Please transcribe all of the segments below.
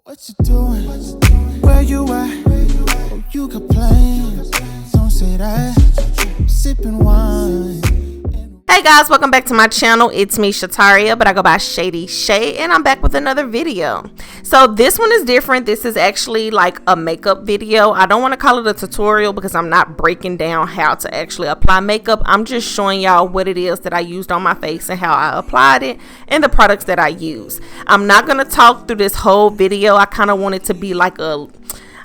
What you doing? Where you at? Oh, you complain. Don't say that. Sipping wine. Hey guys, welcome back to my channel. It's me, Shatarria, but I go by Shady Shay, and I'm back with another video. So this one is different. This is actually like a makeup video. I don't want to call it a tutorial because I'm not breaking down how to actually apply makeup. I'm just showing y'all what it is that I used on my face and how I applied it and the products that I use. I'm not going to talk through this whole video. I kind of want it to be like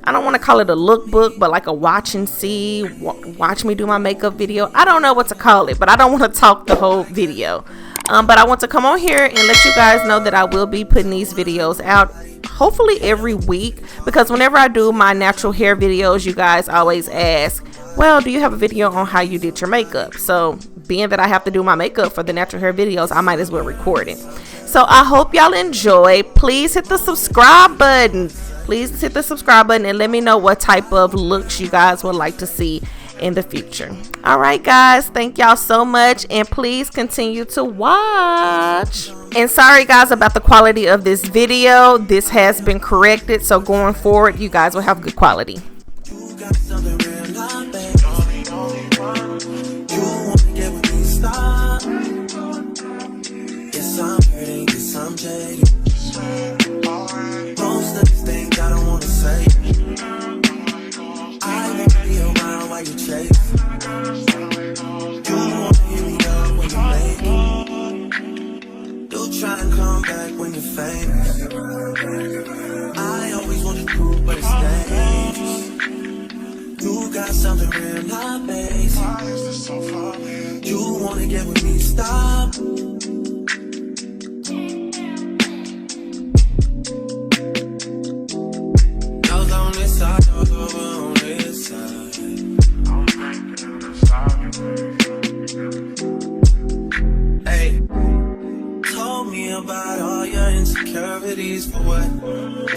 I don't want to call it a lookbook, but like a watch and see, watch me do my makeup video. I don't know what to call it, but I don't want to talk the whole video. But I want to come on here and let you guys know that I will be putting these videos out hopefully every week, because whenever I do my natural hair videos, you guys always ask, well, do you have a video on how you did your makeup? So being that I have to do my makeup for the natural hair videos, I might as well record it. So I hope y'all enjoy. Please hit the subscribe button. Please hit the subscribe button and let me know what type of looks you guys would like to see in the future. All right, guys, thank y'all so much, and please continue to watch. And sorry guys about the quality of this video. This has been corrected, so going forward you guys will have good quality. Most of these things I don't wanna say. I won't be around while you chase. You wanna hear me up when you make. You try and come back when you're famous. I always want to prove, but it's dangerous. You got something real, not base. You wanna get with me, stop. Hey, told me about all your insecurities for what?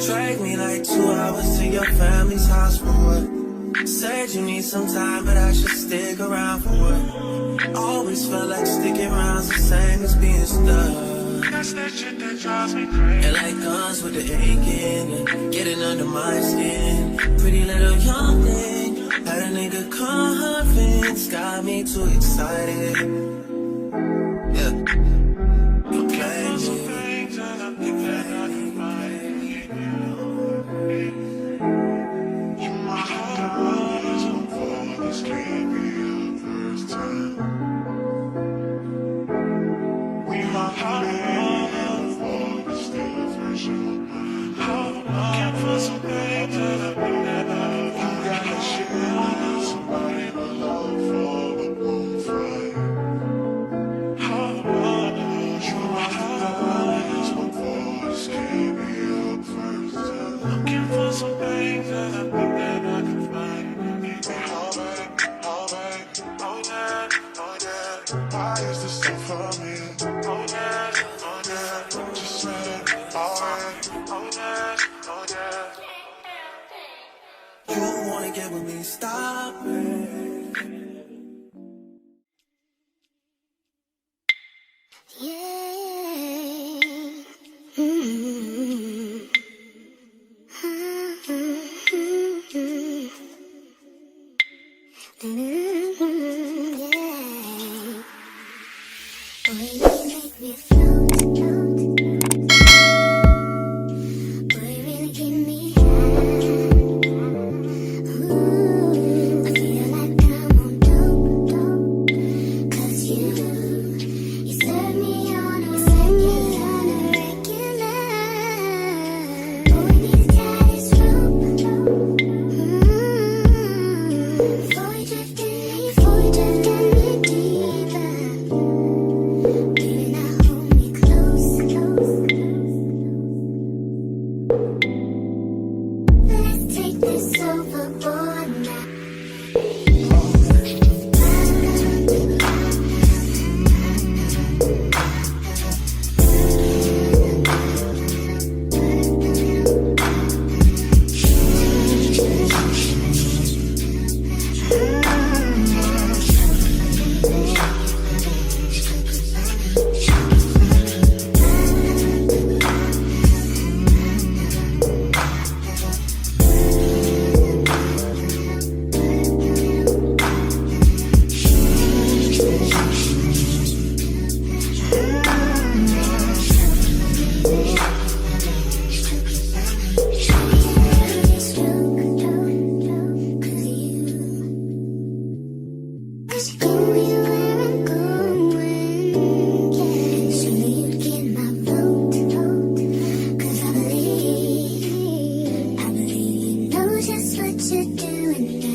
Drag me like 2 hours to your family's house for what? Said you need some time, but I should stick around for what? Always felt like sticking around's the same as being stuck. That's that shit that drives me crazy. And like guns with the aching and getting under my skin. Pretty little young thing, had a nigga convinced, got me too excited. Yeah, you claim it. You my heart, before this can't be your first time. We my heart, before this still fresh in my mind. Looking for some things that I've never. You gotta share somebody but love for the moon fry. You my heart, before this can't be your first time. Looking for some things that I think that I can find. Oh babe, oh yeah, oh yeah. Why is this so for me? Oh yeah, just say alright. Oh yeah, oh yeah. You wanna get with me, stop it. Yeah. what you're doing.